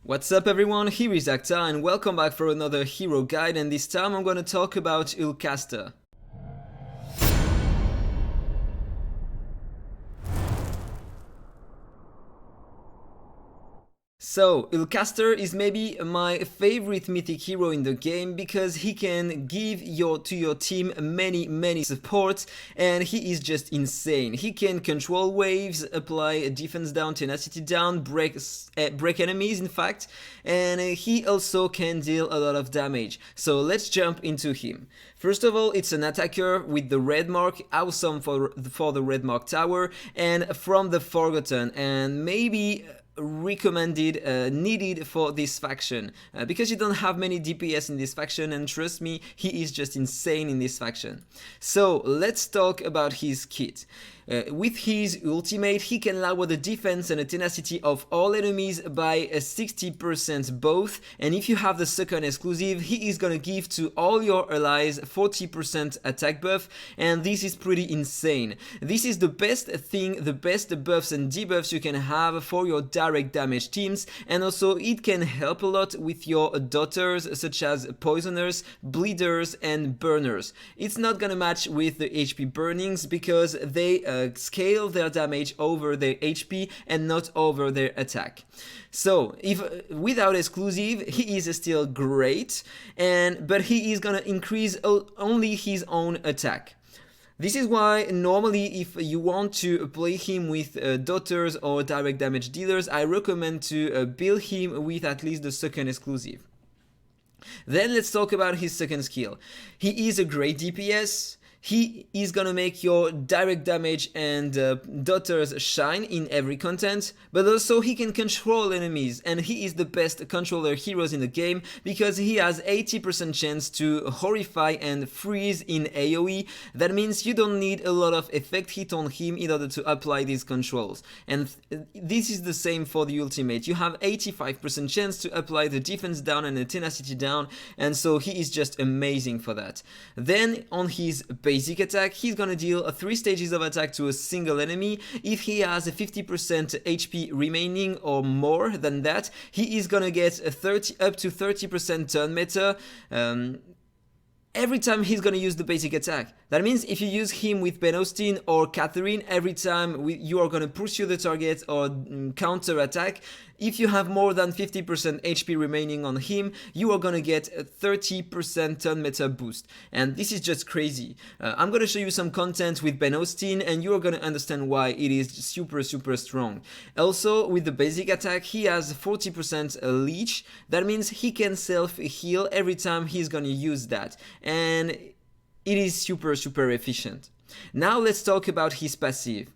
What's up everyone, here is AhkTaar and welcome back for another hero guide, and this time I'm gonna talk about Ulcaster. So, Ulcaster is maybe my favorite mythic hero in the game because he can give to your team many supports, and he is just insane. He can control waves, apply defense down, tenacity down, break enemies in fact, and he also can deal a lot of damage. So let's jump into him. First of all, it's an attacker with the red mark, awesome for the red mark tower, and from the Forgotten, and maybe recommended, needed for this faction, because you don't have many DPS in this faction, and trust me, he is just insane in this faction. So let's talk about his kit. With his ultimate, he can lower the defense and the tenacity of all enemies by 60% both, and if you have the second exclusive, he is gonna give to all your allies 40% attack buff, and this is pretty insane. This is the best thing, the best buffs and debuffs you can have for your direct damage teams, and also it can help a lot with your daughters such as poisoners, bleeders and burners. It's not gonna match with the HP burnings because they scale their damage over their HP and not over their attack. So if without exclusive, he is still great, but he is gonna increase only his own attack. This is why normally if you want to play him with daughters or direct damage dealers, I recommend to build him with at least the second exclusive. Then let's talk about his second skill. He is a great DPS. He is gonna make your direct damage and daughters shine in every content, but also he can control enemies, and he is the best controller heroes in the game because he has 80% chance to horrify and freeze in AoE. That means you don't need a lot of effect hit on him in order to apply these controls, and this is the same for the ultimate. You have 85% chance to apply the defense down and the tenacity down, and so he is just amazing for that. Then on his basic attack, he's gonna deal 3 stages of attack to a single enemy. If he has a 50% HP remaining or more than that, he is gonna get a up to 30% turn meta every time he's gonna use the basic attack. That means if you use him with Ben Austin or Catherine, every time you are gonna pursue the target or counter attack, if you have more than 50% HP remaining on him, you are gonna get a 30% turn meta boost, and this is just crazy. I'm gonna show you some content with Ben Austin and you are gonna understand why it is super strong. Also with the basic attack, he has 40% leech. That means he can self heal every time he's gonna use that, and it is super efficient. Now let's talk about his passive.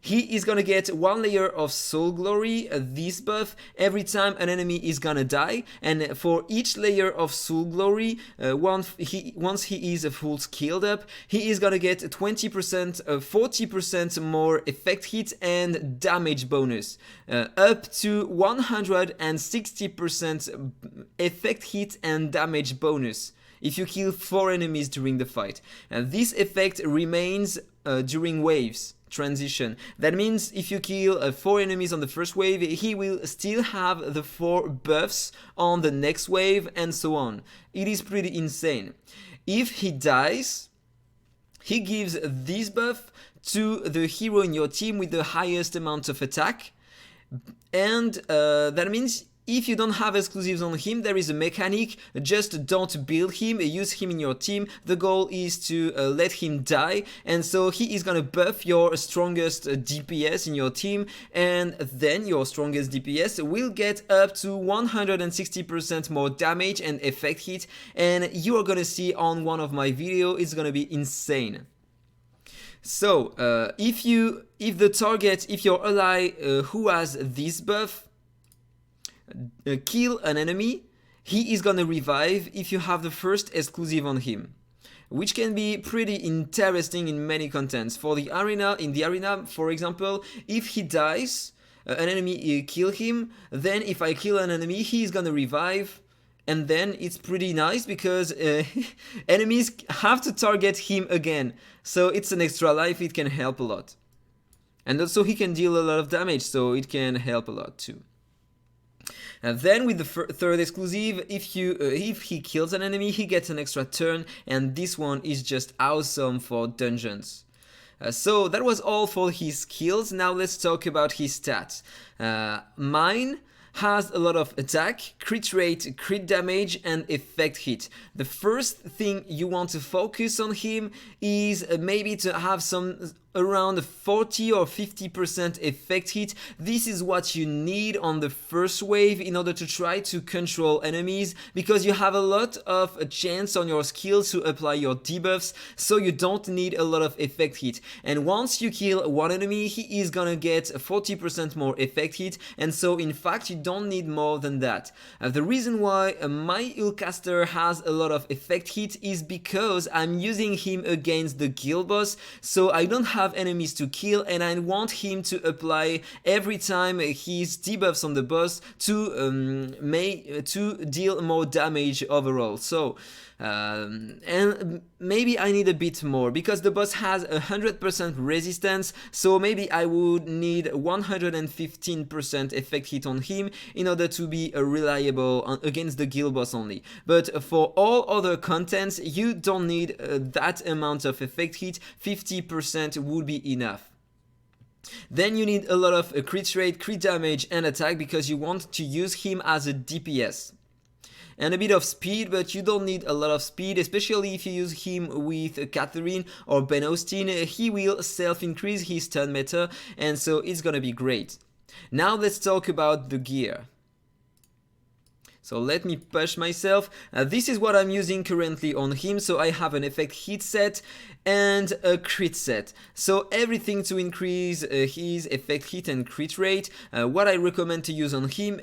He is gonna get 1 layer of Soul Glory, this buff, every time an enemy is gonna die, and for each layer of Soul Glory, once he is full skilled up, he is gonna get 20%, 40% more effect hit and damage bonus, up to 160% effect hit and damage bonus if you kill 4 enemies during the fight. And this effect remains during waves transition. That means if you kill 4 enemies on the first wave, he will still have the 4 buffs on the next wave, and so on. It is pretty insane. If he dies, he gives this buff to the hero in your team with the highest amount of attack, and that means if you don't have exclusives on him, there is a mechanic. Just don't build him, use him in your team. The goal is to let him die, and so he is gonna buff your strongest DPS in your team, and then your strongest DPS will get up to 160% more damage and effect hit, and you are gonna see on one of my videos, it's gonna be insane. So if your ally who has this buff kill an enemy, he is gonna revive if you have the first exclusive on him, which can be pretty interesting in many contents. For the arena, in the arena for example, if he dies, an enemy kill him, then if I kill an enemy, he is gonna revive, and then it's pretty nice because enemies have to target him again, so it's an extra life. It can help a lot, and also he can deal a lot of damage, so it can help a lot too. Then with the third exclusive, if he kills an enemy, he gets an extra turn, and this one is just awesome for dungeons. So that was all for his skills. Now let's talk about his stats. Mine has a lot of attack, crit rate, crit damage, and effect hit. The first thing you want to focus on him is maybe to have some around 40 or 50% effect hit. This is what you need on the first wave in order to try to control enemies, because you have a lot of a chance on your skills to apply your debuffs, so you don't need a lot of effect hit. And once you kill one enemy, he is gonna get 40% more effect hit, and so in fact you don't need more than that. The reason why my Ulcaster has a lot of effect hit is because I'm using him against the guild boss, so I don't have enemies to kill, and I want him to apply every time his debuffs on the boss to deal more damage overall. So and maybe I need a bit more because the boss has 100% resistance, so maybe I would need 115% effect hit on him in order to be reliable against the guild boss only. But for all other contents, you don't need that amount of effect hit. 50% would be enough. Then you need a lot of crit rate, crit damage, and attack because you want to use him as a DPS. And a bit of speed, but you don't need a lot of speed, especially if you use him with Catherine or Ben Austin. He will self-increase his turn meter, and so it's gonna be great. Now let's talk about the gear. So let me push myself. This is what I'm using currently on him. So I have an effect hit set and a crit set. So everything to increase his effect hit and crit rate. What I recommend to use on him,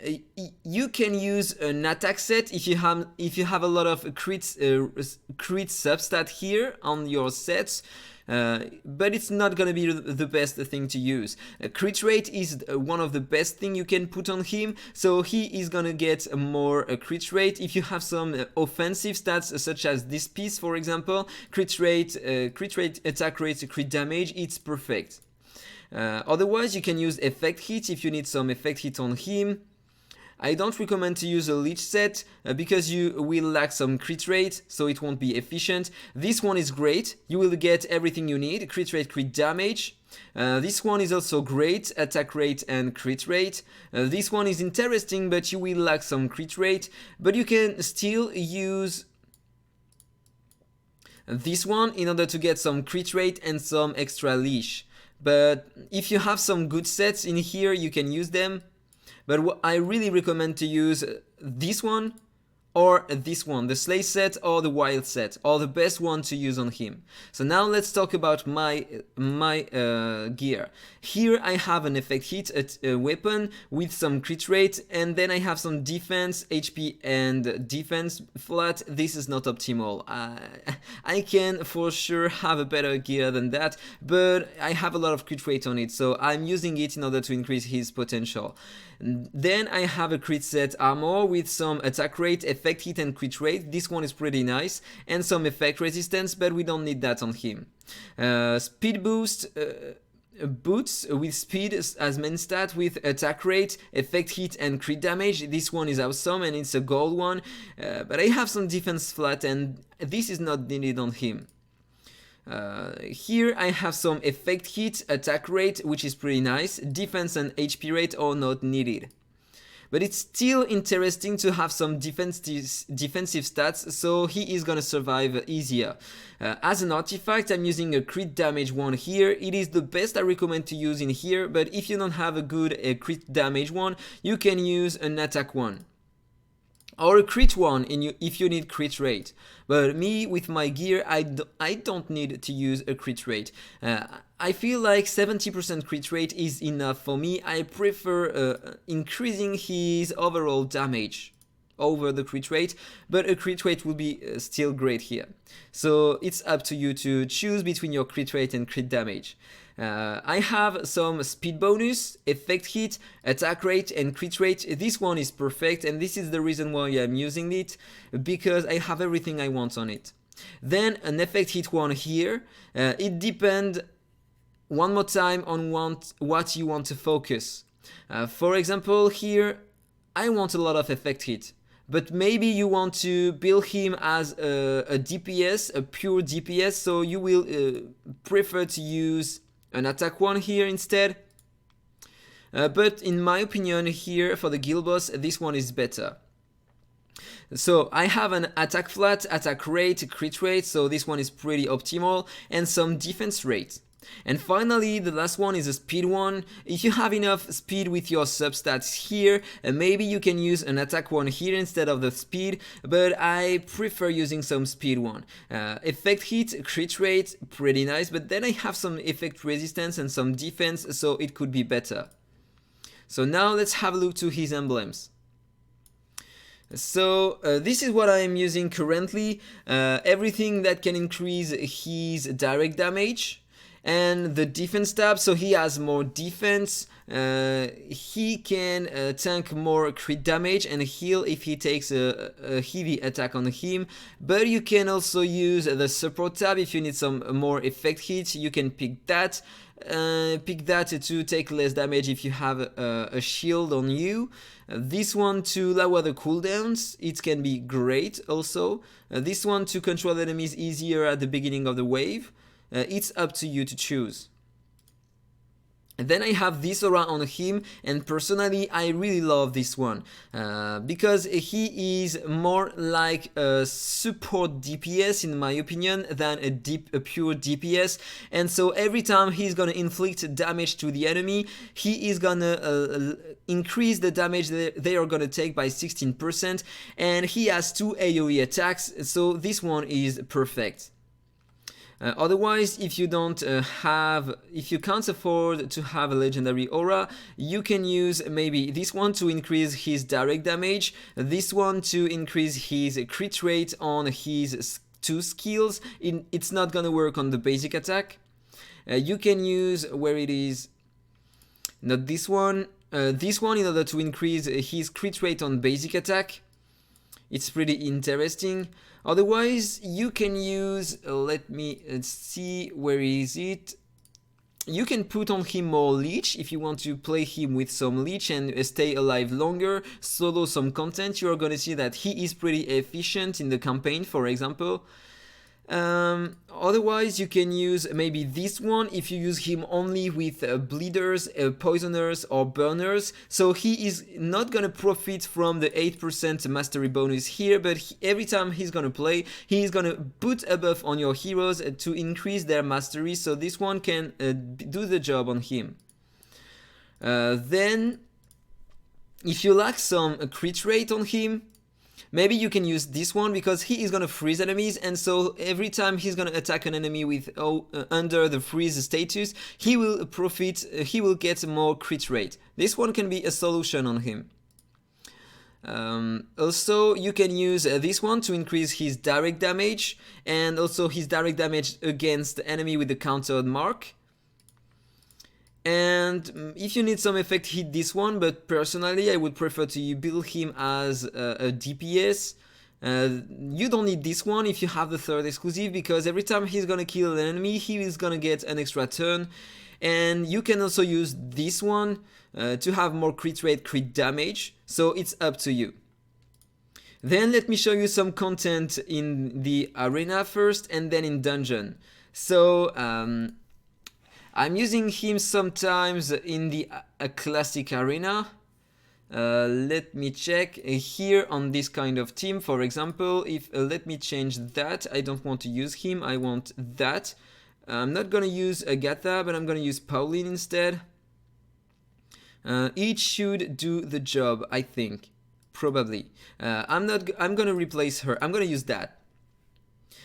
you can use an attack set if you have a lot of crit substat here on your sets. But it's not gonna be the best thing to use. Crit rate is one of the best thing you can put on him, so he is gonna get more crit rate. If you have some offensive stats such as this piece, for example, crit rate, attack rate, crit damage, it's perfect. Otherwise, you can use effect hit if you need some effect hit on him. I don't recommend to use a leech set because you will lack some crit rate, so it won't be efficient. This one is great, you will get everything you need, crit rate, crit damage. This one is also great, attack rate and crit rate. This one is interesting, but you will lack some crit rate, but you can still use this one in order to get some crit rate and some extra leash. But if you have some good sets in here, you can use them. But I really recommend to use this one or this one, the Slay set or the Wild set, or the best one to use on him. So now let's talk about my gear. Here I have an effect hit, a weapon with some crit rate, and then I have some defense, HP and defense flat. This is not optimal. I can for sure have a better gear than that, but I have a lot of crit rate on it, so I'm using it in order to increase his potential. Then I have a crit set armor with some attack rate, effect hit and crit rate. This one is pretty nice, and some effect resistance, but we don't need that on him. Speed boost, boots with speed as main stat with attack rate, effect hit and crit damage. This one is awesome and it's a gold one, but I have some defense flat and this is not needed on him. Here I have some effect hit, attack rate, which is pretty nice. Defense and HP rate are not needed. But it's still interesting to have some defensive stats, so he is gonna survive easier. As an artifact, I'm using a crit damage one here. It is the best I recommend to use in here, but if you don't have a good crit damage one, you can use an attack one. Or a crit one if you need crit rate. But me, with my gear, I don't need to use a crit rate. I feel like 70% crit rate is enough for me. I prefer increasing his overall damage over the crit rate, but a crit rate will be still great here. So it's up to you to choose between your crit rate and crit damage. I have some speed bonus, effect hit, attack rate and crit rate. This one is perfect and this is the reason why I'm using it, because I have everything I want on it. Then an effect hit one here. It depends one more time on what you want to focus. For example, here I want a lot of effect hit. But maybe you want to build him as a DPS, a pure DPS, so you will prefer to use an attack 1 here instead. But in my opinion here for the guild boss, this one is better. So I have an attack flat, attack rate, crit rate, so this one is pretty optimal, and some defense rate. And finally, the last one is a speed one. If you have enough speed with your substats here, maybe you can use an attack one here instead of the speed, but I prefer using some speed one. Effect hit, crit rate, pretty nice, but then I have some effect resistance and some defense, so it could be better. So now let's have a look to his emblems. So this is what I am using currently. Everything that can increase his direct damage and the defense tab, so he has more defense, he can tank more crit damage and heal if he takes a heavy attack on him, but you can also use the support tab if you need some more effect hits. You can pick that to take less damage if you have a shield on you. This one to lower the cooldowns, it can be great also. This one to control enemies easier at the beginning of the wave. It's up to you to choose. And then I have this aura on him, and personally I really love this one because he is more like a support DPS in my opinion than a pure DPS, and so every time he's gonna inflict damage to the enemy, he is gonna increase the damage they are gonna take by 16%, and he has 2 AoE attacks, so this one is perfect. Otherwise, if you can't afford to have a legendary aura, you can use maybe this one to increase his direct damage, this one to increase his crit rate on his 2 skills. It's not gonna work on the basic attack. You can use where it is, not this one in order to increase his crit rate on basic attack. It's pretty interesting. Otherwise, you can use, let me see, where is it? You can put on him more leech if you want to play him with some leech and stay alive longer, solo some content. You are gonna see that he is pretty efficient in the campaign, for example. Otherwise, you can use maybe this one if you use him only with bleeders, poisoners or burners. So he is not gonna profit from the 8% mastery bonus here, but every time he's gonna play, he is gonna put a buff on your heroes to increase their mastery, so this one can do the job on him. Then, if you lack some crit rate on him, maybe you can use this one because he is gonna freeze enemies, and so every time he's gonna attack an enemy with under the freeze status, he will get more crit rate. This one can be a solution on him. Also, you can use this one to increase his direct damage and also his direct damage against the enemy with the countered mark. And if you need some effect, hit this one, but personally I would prefer to build him as a DPS. You don't need this one if you have the 3rd exclusive, because every time he's gonna kill an enemy, he is gonna get an extra turn. And you can also use this one to have more crit rate, crit damage, so it's up to you. Then let me show you some content in the arena first and then in dungeon. So I'm using him sometimes in the classic arena. Let me check here on this kind of team, for example. If let me change that. I don't want to use him, I want that. I'm not gonna use Agatha, but I'm gonna use Pauline instead. Each should do the job, I think, probably. I'm gonna replace her. I'm gonna use that.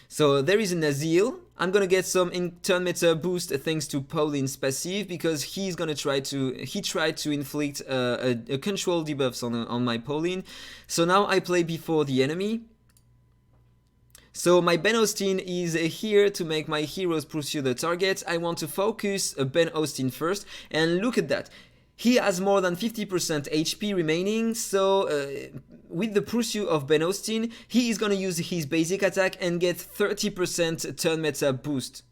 So there is an Azil. I'm gonna get some turn meta boost thanks to Pauline's passive, because he tried to inflict a control debuffs on my Pauline. So now I play before the enemy. So my Ben Austin is here to make my heroes pursue the target. I want to focus Ben Austin first, and look at that. He has more than 50% HP remaining, so with the pursuit of Ben Austin, he is gonna use his basic attack and get 30% turn meta boost.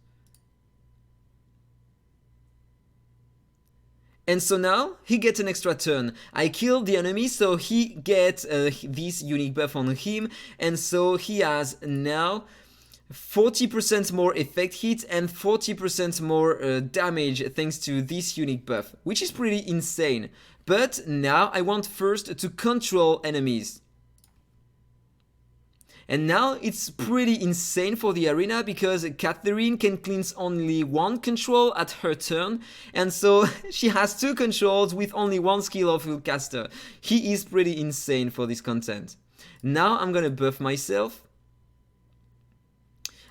And so now he gets an extra turn. I killed the enemy, so he gets this unique buff on him, and so he has now 40% more effect hit and 40% more damage thanks to this unique buff, which is pretty insane. But now I want first to control enemies. And now it's pretty insane for the arena because Catherine can cleanse only one control at her turn, and so she has two controls with only one skill of Ulcaster. He is pretty insane for this content. Now I'm gonna buff myself.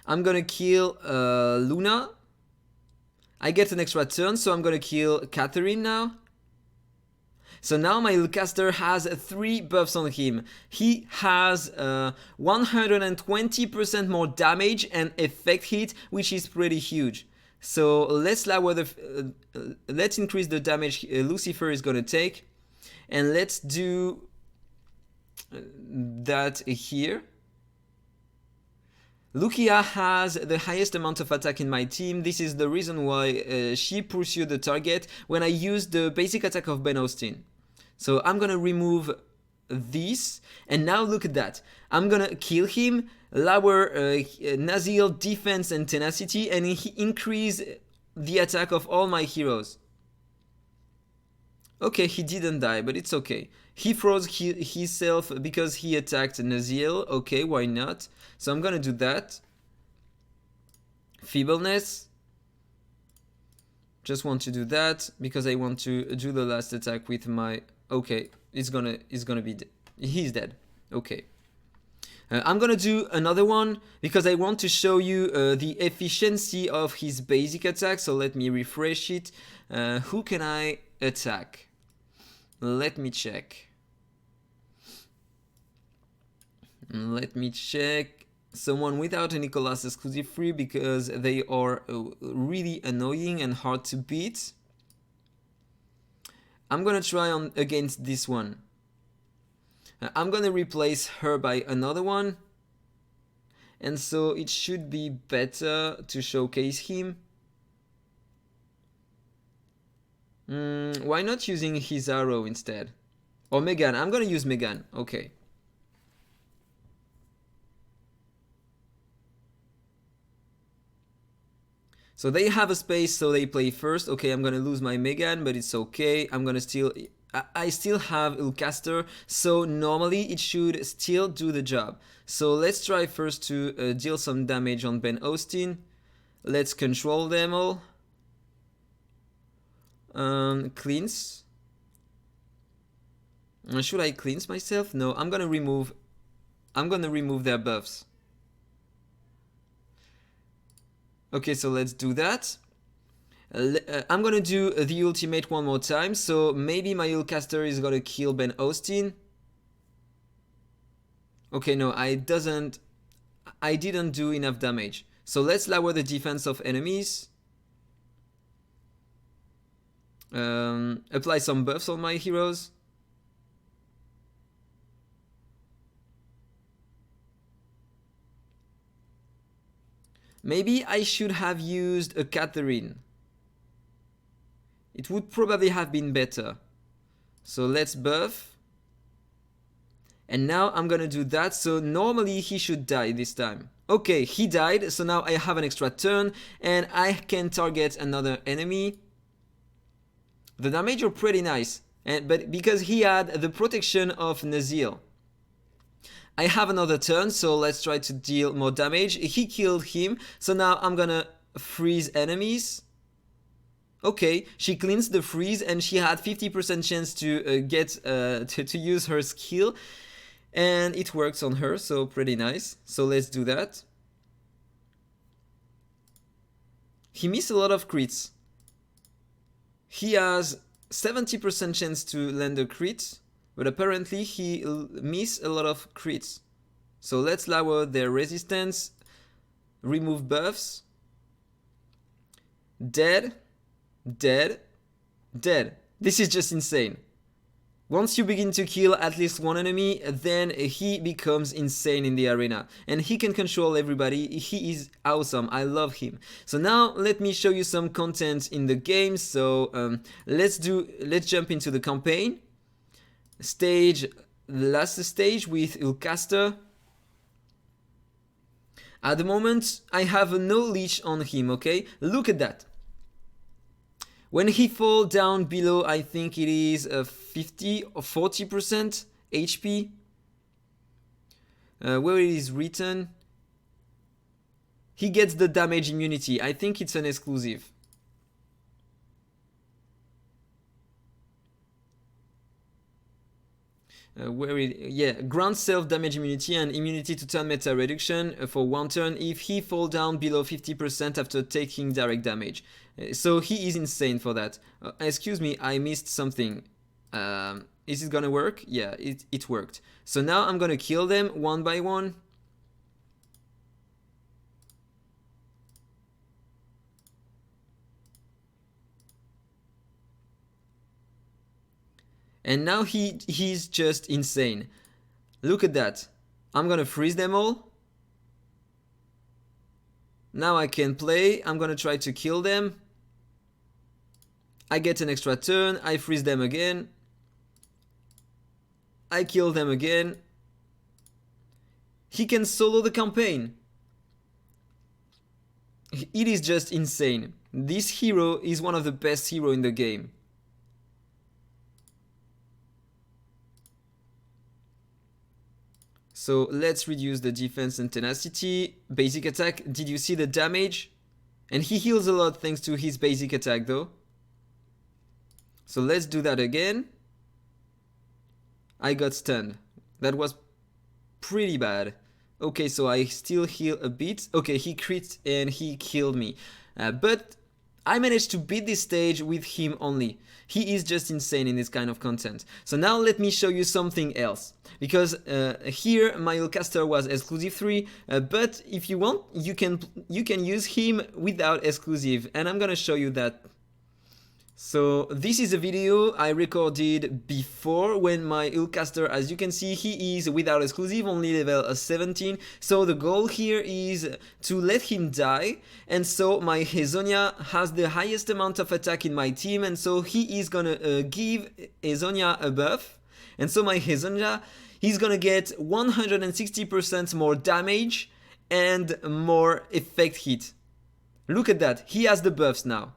I'm gonna kill Luna. I get an extra turn, so I'm gonna kill Catherine now. So now my Ulcaster has 3 buffs on him. He has 120% more damage and effect hit, which is pretty huge. So let's lower the, let's increase the damage Lucifer is gonna take, and let's do that here. Lucia has the highest amount of attack in my team. This is the reason why she pursued the target when I used the basic attack of Ben Austin. So I'm gonna remove this, and now look at that. I'm gonna kill him, lower Nazil defense and tenacity, and increase the attack of all my heroes. Okay, he didn't die, but it's okay. He froze himself because he attacked Nazil. Okay, why not? So I'm gonna do that. Feebleness. Just want to do that because I want to do the last attack with my... Okay, it's gonna be dead. He's dead. Okay. I'm gonna do another one because I want to show you the efficiency of his basic attack. So let me refresh it. Who can I attack? Let me check. Let me check. Someone without a Nicholas exclusive free because they are really annoying and hard to beat. I'm gonna try on against this one. I'm gonna replace her by another one, and so it should be better to showcase him. Why not using his arrow instead? Or Megan? I'm gonna use Megan. Okay. So they have a space, so they play first. Okay, I'm gonna lose my Megan, but it's okay. I'm gonna still... I still have Ulcaster, so normally it should still do the job. So let's try first to deal some damage on Ben Austin. Let's control them all. Cleanse. Should I cleanse myself? No, I'm gonna remove their buffs. Okay, so let's do that. I'm gonna do the ultimate one more time, so maybe my Ulcaster is gonna kill Ben Austin. Okay, no, I didn't do enough damage. So let's lower the defense of enemies. Apply some buffs on my heroes. Maybe I should have used a Catherine. It would probably have been better. So let's buff. And now I'm gonna do that. So normally he should die this time. Okay, he died. So now I have an extra turn and I can target another enemy. The damage are pretty nice, but because he had the protection of Nazil. I have another turn, so let's try to deal more damage. He killed him, so now I'm gonna freeze enemies. Okay, she cleansed the freeze and she had 50% chance to to use her skill, and it works on her, so pretty nice. So let's do that. He missed a lot of crits. He has 70% chance to land a crit, but apparently he missed a lot of crits. So let's lower their resistance, remove buffs. Dead, dead, dead. This is just insane. Once you begin to kill at least one enemy, then he becomes insane in the arena. And he can control everybody. He is awesome. I love him. So now let me show you some content in the game. So let's jump into the campaign. Last stage with Ulcaster. At the moment, I have no leash on him, okay? Look at that. When he falls down below, I think it is 50 or 40% HP. Where it is written, he gets the damage immunity. I think it's an exclusive. Grants self damage immunity and immunity to turn meta reduction for one turn if he fall down below 50% after taking direct damage. So he is insane for that. Excuse me, I missed something. Is it gonna work? Yeah, it worked. So now I'm gonna kill them one by one. And now he's just insane. Look at that. I'm gonna freeze them all. Now I can play. I'm gonna try to kill them. I get an extra turn. I freeze them again. I kill them again. He can solo the campaign. It is just insane. This hero is one of the best heroes in the game. So let's reduce the defense and tenacity. Basic attack, did you see the damage? And he heals a lot thanks to his basic attack though. So let's do that again. I got stunned. That was pretty bad. Okay, so I still heal a bit. Okay, he crit and he killed me. But I managed to beat this stage with him only. He is just insane in this kind of content. So now let me show you something else. Because here my Ulcaster was exclusive 3, but if you want, you can use him without exclusive, and I'm gonna show you that. So this is a video I recorded before when my Ulcaster, as you can see, he is without exclusive, only level 17. So the goal here is to let him die, and so my Hezonia has the highest amount of attack in my team, and so he is gonna give Hezonia a buff, and so my Hezonia, he's gonna get 160% more damage and more effect hit. Look at that, he has the buffs now.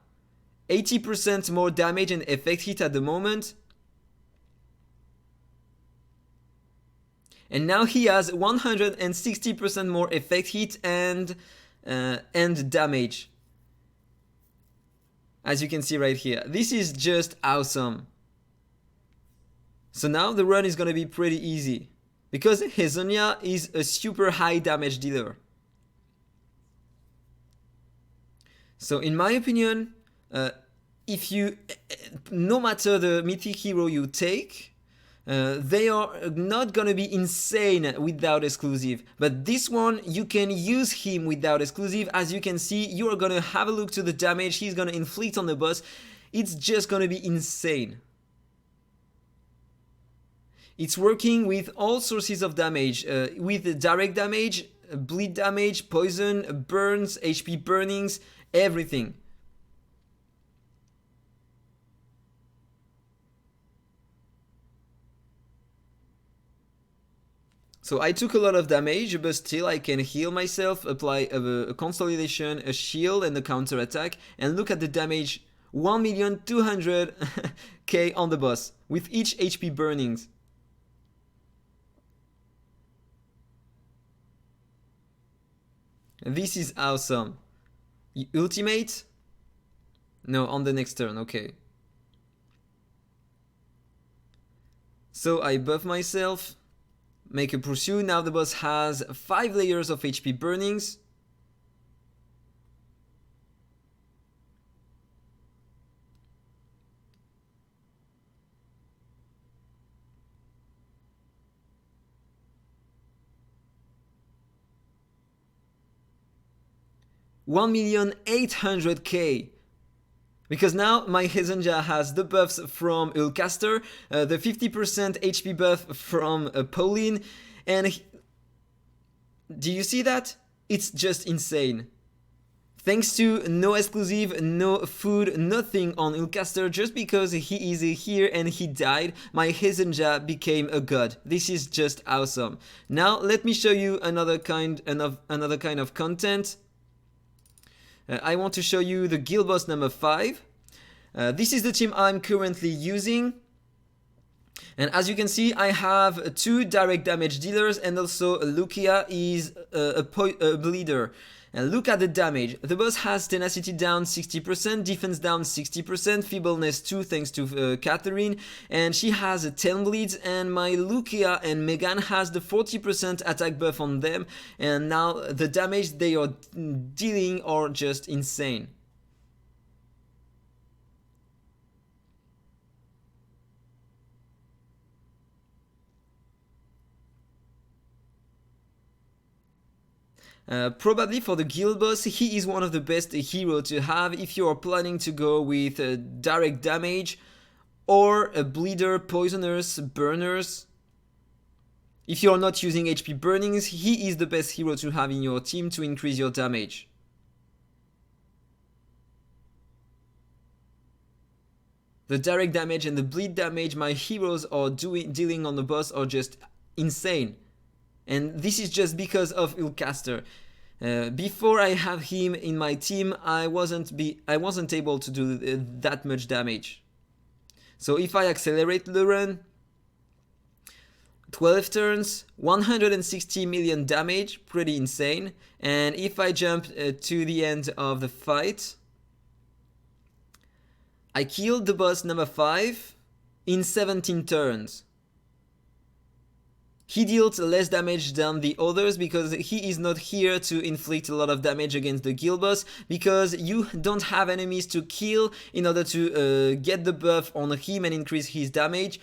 80% more damage and effect hit at the moment. And now he has 160% more effect hit and damage. As you can see right here. This is just awesome. So now the run is gonna be pretty easy. Because Hezonia is a super high damage dealer. So in my opinion, if you, no matter the mythic hero you take, they are not gonna be insane without exclusive. But this one, you can use him without exclusive. As you can see, you are gonna have a look to the damage he's gonna inflict on the boss. It's just gonna be insane. It's working with all sources of damage, with direct damage, bleed damage, poison, burns, HP burnings, everything. So I took a lot of damage, but still I can heal myself, apply a consolidation, a shield and a counter attack, and look at the damage, 1,200,000 on the boss, with each HP burnings. This is awesome. Ultimate? No, on the next turn, okay. So I buff myself, make a pursue. Now the boss has 5 layers of HP burnings. $1,800,000. Because now my Hezenja has the buffs from Ulcaster, the 50% HP buff from Pauline, and do you see that? It's just insane. Thanks to no exclusive, no food, nothing on Ulcaster, just because he is here and he died, my Hezenja became a god. This is just awesome. Now let me show you another kind of content. I want to show you the guild boss number 5. This is the team I'm currently using. And as you can see, I have 2 direct damage dealers, and also Lucia is a bleeder. And look at the damage. The boss has tenacity down 60%, defense down 60%, feebleness 2 thanks to Catherine, and she has 10 bleeds, and my Lucia and Megan has the 40% attack buff on them, and now the damage they are dealing are just insane. Probably for the guild boss, he is one of the best heroes to have if you are planning to go with direct damage or a bleeder, poisoners, burners. If you are not using HP burnings, he is the best hero to have in your team to increase your damage. The direct damage and the bleed damage my heroes are dealing on the boss are just insane. And this is just because of Ulcaster. Before I have him in my team, I wasn't able to do that much damage. So if I accelerate the run, 12 turns, 160 million damage, pretty insane. And if I jump to the end of the fight, I killed the boss number 5 in 17 turns. He deals less damage than the others because he is not here to inflict a lot of damage against the guild boss, because you don't have enemies to kill in order to get the buff on him and increase his damage.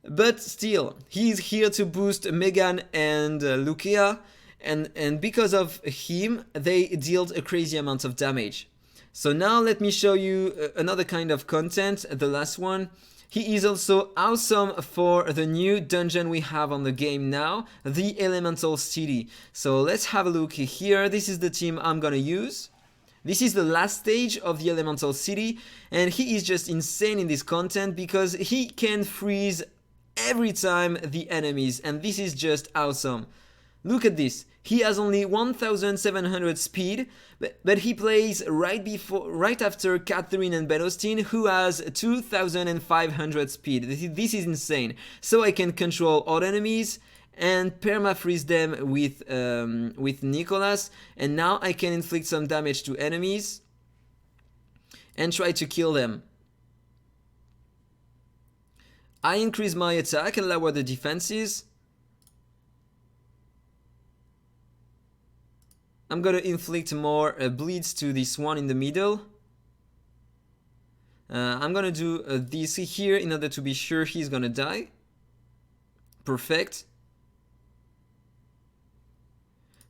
But still, he is here to boost Megan and Lucia, and because of him, they dealt a crazy amount of damage. So now let me show you another kind of content, the last one. He is also awesome for the new dungeon we have on the game now, the Elemental City. So let's have a look here. This is the team I'm gonna use. This is the last stage of the Elemental City, and he is just insane in this content because he can freeze every time the enemies, and this is just awesome. Look at this. He has only 1700 speed, but he plays right after Catherine and Ben Austin, who has 2500 speed. This is insane. So I can control all enemies and perma-freeze them with Nicholas, and now I can inflict some damage to enemies and try to kill them. I increase my attack and lower the defenses. I'm gonna inflict more bleeds to this one in the middle. I'm gonna do this here in order to be sure he's gonna die. Perfect.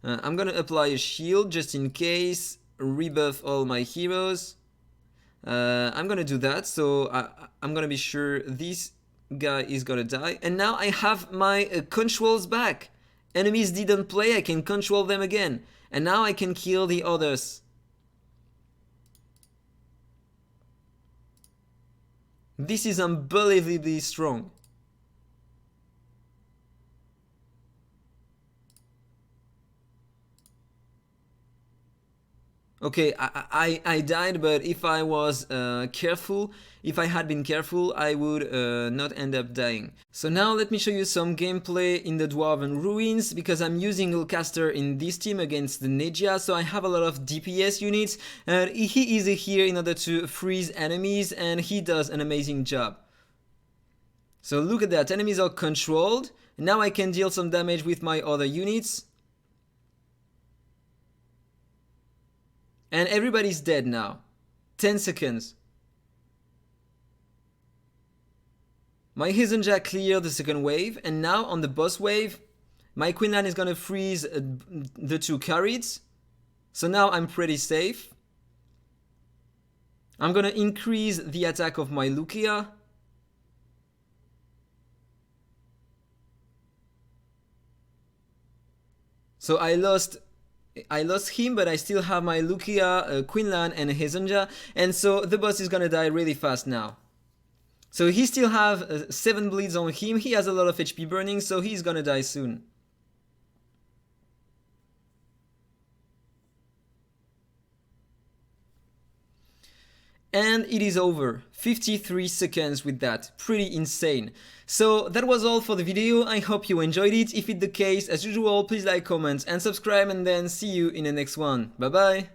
I'm gonna apply a shield just in case, rebuff all my heroes. I'm gonna do that, so I'm gonna be sure this guy is gonna die. And now I have my controls back. Enemies didn't play, I can control them again. And now I can kill the others. This is unbelievably strong. Okay, I died, but if I was careful, if I had been careful, I would not end up dying. So now let me show you some gameplay in the Dwarven Ruins, because I'm using Ulcaster in this team against the Nedgia, so I have a lot of DPS units, and he is here in order to freeze enemies, and he does an amazing job. So look at that, enemies are controlled. Now I can deal some damage with my other units. And everybody's dead now. 10 seconds. My Hizenja cleared the second wave, and now on the boss wave, my Queenland is gonna freeze the two Carids. So now I'm pretty safe. I'm gonna increase the attack of my Lucia. So I lost him, but I still have my Lucia, Quinlan, and Hezonja, and so the boss is gonna die really fast now. So he still have 7 bleeds on him, he has a lot of HP burning, so he's gonna die soon. And it is over. 53 seconds with that. Pretty insane. So that was all for the video. I hope you enjoyed it. If it's the case, as usual, please like, comment and subscribe, and then see you in the next one. Bye bye.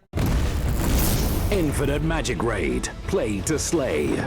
Infinite Magicraid. Play to slay.